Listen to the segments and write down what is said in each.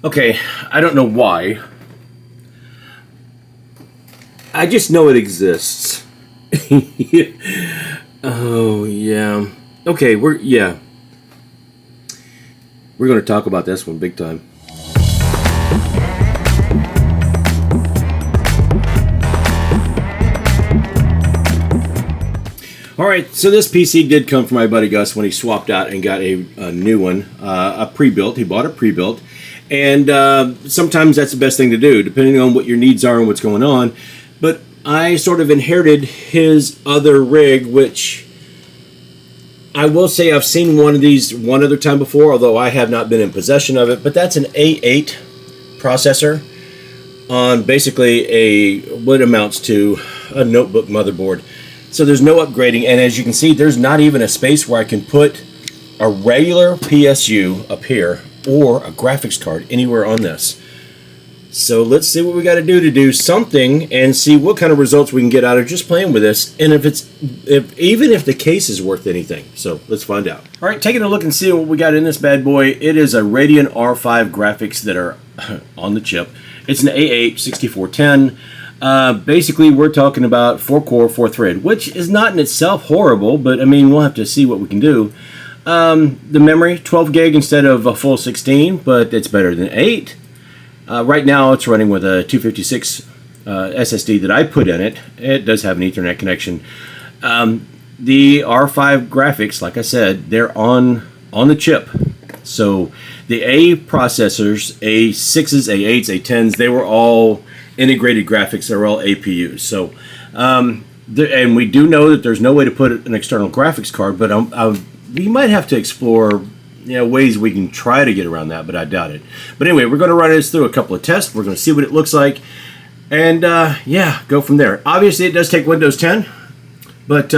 Okay, I don't know why. I just know it exists. Oh, yeah. Okay, we're going to talk about this one big time. Alright, so this PC did come from my buddy Gus when he swapped out and got a new one, a pre-built. He bought a pre-built, and sometimes that's the best thing to do, depending on what your needs are and what's going on. But I sort of inherited his other rig, which I will say I've seen one of these one other time before, although I have not been in possession of it. But that's an A8 processor on basically what amounts to a notebook motherboard. So there's no upgrading, and as you can see, there's not even a space where I can put a regular PSU up here or a graphics card anywhere on this. So let's see what we got to do something and see what kind of results we can get out of just playing with this, and even if the case is worth anything. So let's find out. All right, taking a look and seeing what we got in this bad boy. It is a Radeon R5 graphics that are on the chip. It's an A8 6410. Basically, we're talking about 4-core, 4-thread, which is not in itself horrible, but I mean, we'll have to see what we can do. The memory, 12 gig instead of a full 16, but it's better than 8. Right now, it's running with a 256 SSD that I put in it. It does have an Ethernet connection. The R5 graphics, like I said, they're on the chip. So the A processors, A6s, A8s, A10s, they were all integrated graphics. They're all APUs. So, and we do know that there's no way to put an external graphics card, but we might have to explore ways we can try to get around that, but I doubt it. But anyway, we're going to run this through a couple of tests. We're going to see what it looks like, and yeah, go from there. Obviously, it does take Windows 10, but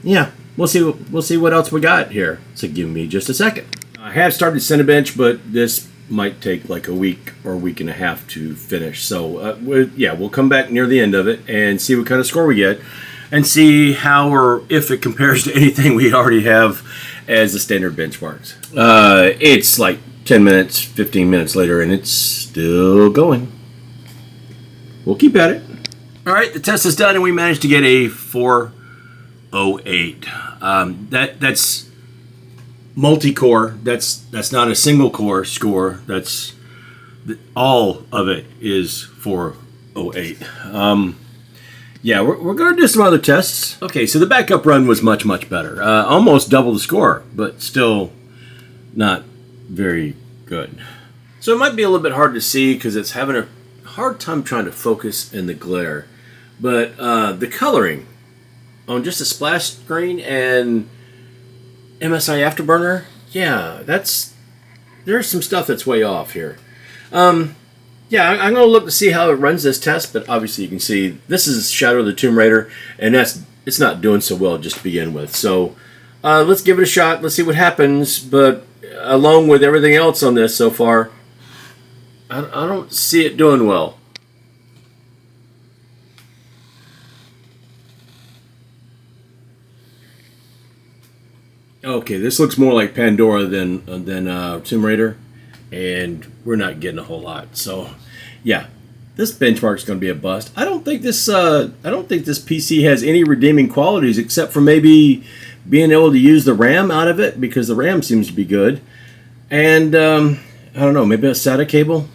yeah, we'll see what else we got here. So give me just a second. I have started Cinebench, but this might take like a week or a week and a half to finish. So we'll come back near the end of it and see what kind of score we get, and see how or if it compares to anything we already have as the standard benchmarks. It's like 10 minutes, 15 minutes later, and it's still going. We'll keep at it. All right, the test is done, and we managed to get a 408. That's multi-core. That's not a single core score. That's all of it is 408. Yeah, we're going to do some other tests. Okay, so the backup run was much, much better. Almost double the score, but still not very good. So it might be a little bit hard to see because it's having a hard time trying to focus in the glare. But the coloring on just a splash screen and MSI Afterburner, yeah, there's some stuff that's way off here. Yeah, I'm going to look to see how it runs this test, but obviously you can see this is Shadow of the Tomb Raider, and it's not doing so well just to begin with. So let's give it a shot. Let's see what happens. But along with everything else on this so far, I don't see it doing well. Okay, this looks more like Pandora than Tomb Raider, and we're not getting a whole lot. So, yeah, this benchmark is going to be a bust. I don't think this PC has any redeeming qualities except for maybe being able to use the RAM out of it, because the RAM seems to be good, and I don't know, maybe a SATA cable.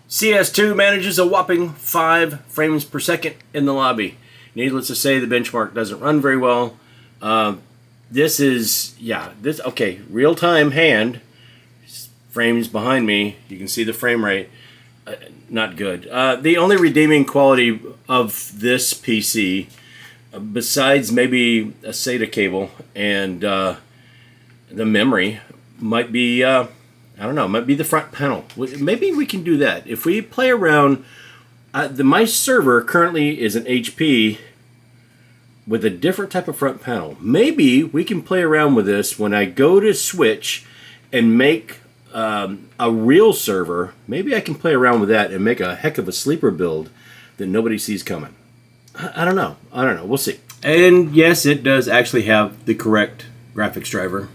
CS2 manages a whopping 5 frames per second in the lobby. Needless to say, the benchmark doesn't run very well. Okay, real-time hand, frames behind me, you can see the frame rate, not good. The only redeeming quality of this PC, besides maybe a SATA cable and the memory, might be... I don't know, it might be the front panel. Maybe we can do that. If we play around, my server currently is an HP with a different type of front panel. Maybe we can play around with this when I go to switch and make a real server. Maybe I can play around with that and make a heck of a sleeper build that nobody sees coming. I don't know. We'll see. And yes, it does actually have the correct graphics driver.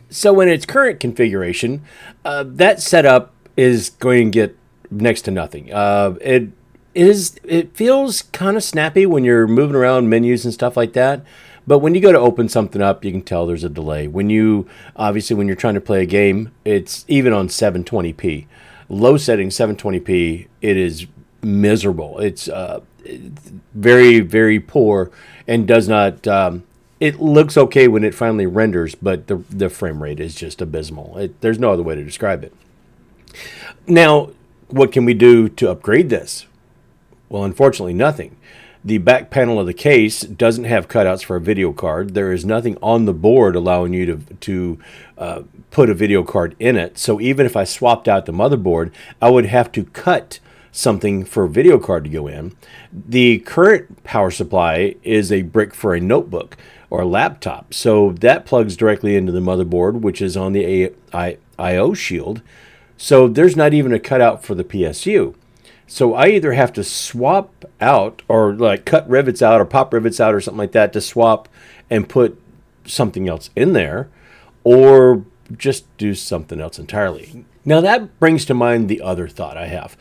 So in its current configuration, that setup is going to get next to nothing. It feels kind of snappy when you're moving around menus and stuff like that. But when you go to open something up, you can tell there's a delay. When you're trying to play a game, it's even on 720p. Low setting 720p, it is miserable. It's very, very poor and does not. It looks okay when it finally renders, but the frame rate is just abysmal. There's no other way to describe it. Now, what can we do to upgrade this? Well, unfortunately, nothing. The back panel of the case doesn't have cutouts for a video card. There is nothing on the board allowing you to put a video card in it. So even if I swapped out the motherboard, I would have to cut something for a video card to go in. The current power supply is a brick for a notebook or a laptop. So that plugs directly into the motherboard, which is on the I/O shield. So there's not even a cutout for the PSU. So I either have to swap out or like cut rivets out or pop rivets out or something like that to swap and put something else in there, or just do something else entirely. Now that brings to mind the other thought I have.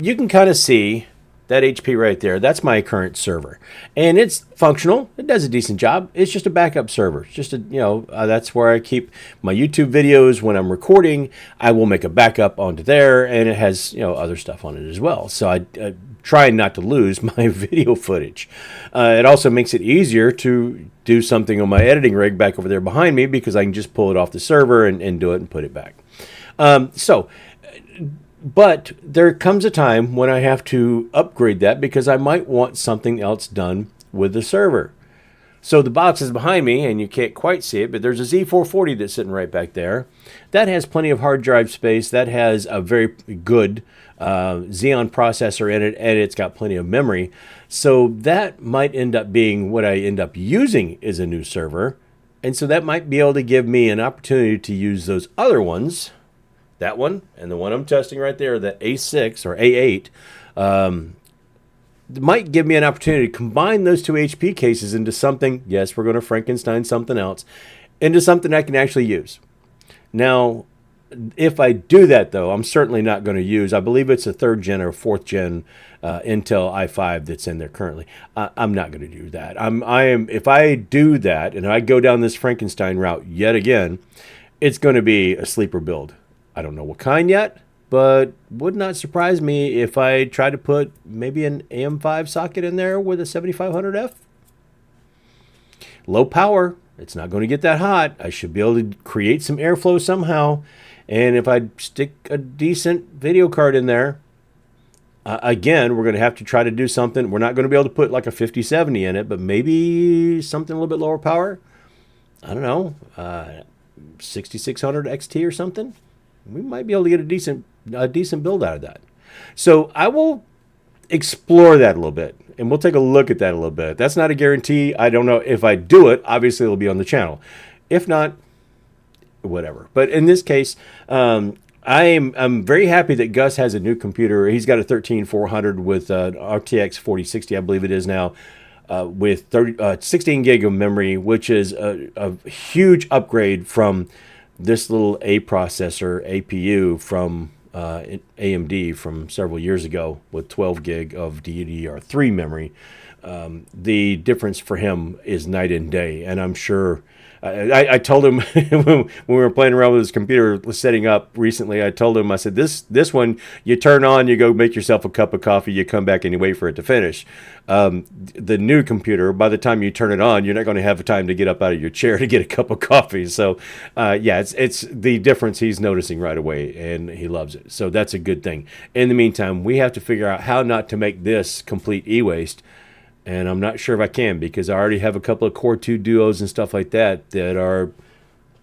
You can kind of see that HP right there. That's my current server, and it's functional. It does a decent job. It's just a backup server. It's just that's where I keep my YouTube videos when I'm recording. I will make a backup onto there, and it has other stuff on it as well. So I try not to lose my video footage. It also makes it easier to do something on my editing rig back over there behind me because I can just pull it off the server and do it and put it back. But there comes a time when I have to upgrade that because I might want something else done with the server. So the box is behind me, and you can't quite see it, but there's a Z440 that's sitting right back there. That has plenty of hard drive space. That has a very good Xeon processor in it, and it's got plenty of memory. So that might end up being what I end up using as a new server. And so that might be able to give me an opportunity to use those other ones, that one and the one I'm testing right there, the A6 or A8, might give me an opportunity to combine those two HP cases into something. Yes, we're going to Frankenstein something else, into something I can actually use. Now, if I do that, though, I'm certainly not going to use, I believe it's a 3rd gen or 4th gen Intel i5 that's in there currently. I'm not going to do that. If I do that and I go down this Frankenstein route yet again, it's going to be a sleeper build. I don't know what kind yet, but would not surprise me if I try to put maybe an AM5 socket in there with a 7500F. Low power. It's not going to get that hot. I should be able to create some airflow somehow. And if I stick a decent video card in there, again, we're going to have to try to do something. We're not going to be able to put like a 5070 in it, but maybe something a little bit lower power. I don't know, 6600 XT or something. We might be able to get a decent build out of that. So I will explore that a little bit, and we'll take a look at that a little bit. That's not a guarantee. I don't know if I do it. Obviously, it'll be on the channel. If not, whatever. But in this case, I'm very happy that Gus has a new computer. He's got a 13400 with RTX 4060, I believe it is now, with 16 gig of memory, which is a huge upgrade from this little A processor APU from AMD from several years ago with 12 gig of DDR3 memory. The difference for him is night and day, and I'm sure I told him when we were playing around with his computer setting up recently, I told him, I said, this one, you turn on, you go make yourself a cup of coffee, you come back and you wait for it to finish. The new computer, by the time you turn it on, you're not going to have time to get up out of your chair to get a cup of coffee. So yeah, it's the difference he's noticing right away, and he loves it. So that's a good thing. In the meantime, we have to figure out how not to make this complete e-waste. And I'm not sure if I can, because I already have a couple of Core 2 Duos and stuff like that are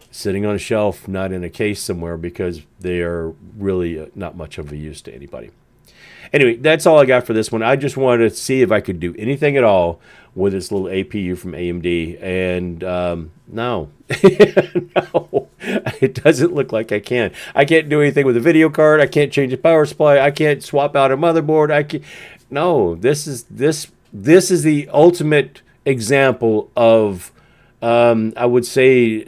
sitting on a shelf, not in a case somewhere, because they are really not much of a use to anybody. Anyway, that's all I got for this one. I just wanted to see if I could do anything at all with this little APU from AMD. And no, no, it doesn't look like I can. I can't do anything with a video card. I can't change the power supply. I can't swap out a motherboard. No, this this is the ultimate example of, I would say,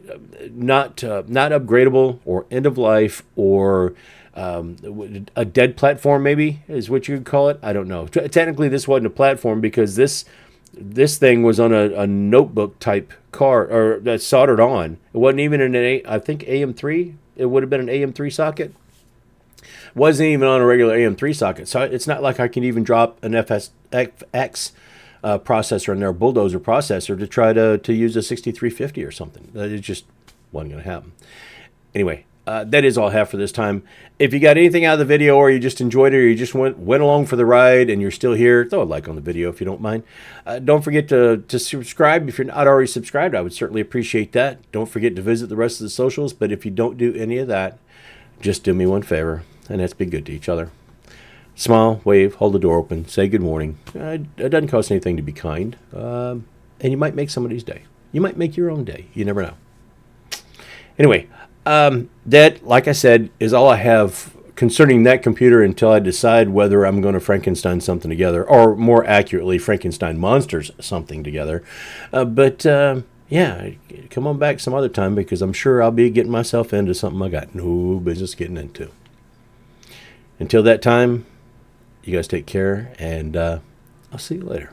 not upgradable or end of life or a dead platform, maybe is what you'd call it. I don't know. Technically, this wasn't a platform because this thing was on a notebook type card or that's soldered on. It wasn't even I think AM3. It would have been an AM3 socket. Wasn't even on a regular AM3 socket. So it's not like I can even drop an FX processor in there, bulldozer processor, to try to use a 6350 or something. It just wasn't going to happen. Anyway, that is all I have for this time. If you got anything out of the video, or you just enjoyed it, or you just went along for the ride and you're still here, throw a like on the video if you don't mind. Don't forget to subscribe if you're not already subscribed. I would certainly appreciate that. Don't forget to visit the rest of the socials. But if you don't do any of that, just do me one favor, and that's be good to each other. Smile, wave, hold the door open, say good morning. It doesn't cost anything to be kind. And you might make somebody's day. You might make your own day. You never know. Anyway, that, like I said, is all I have concerning that computer until I decide whether I'm going to Frankenstein something together, or more accurately, Frankenstein monsters something together. Yeah, come on back some other time, because I'm sure I'll be getting myself into something I got no business getting into. Until that time, you guys take care, and I'll see you later.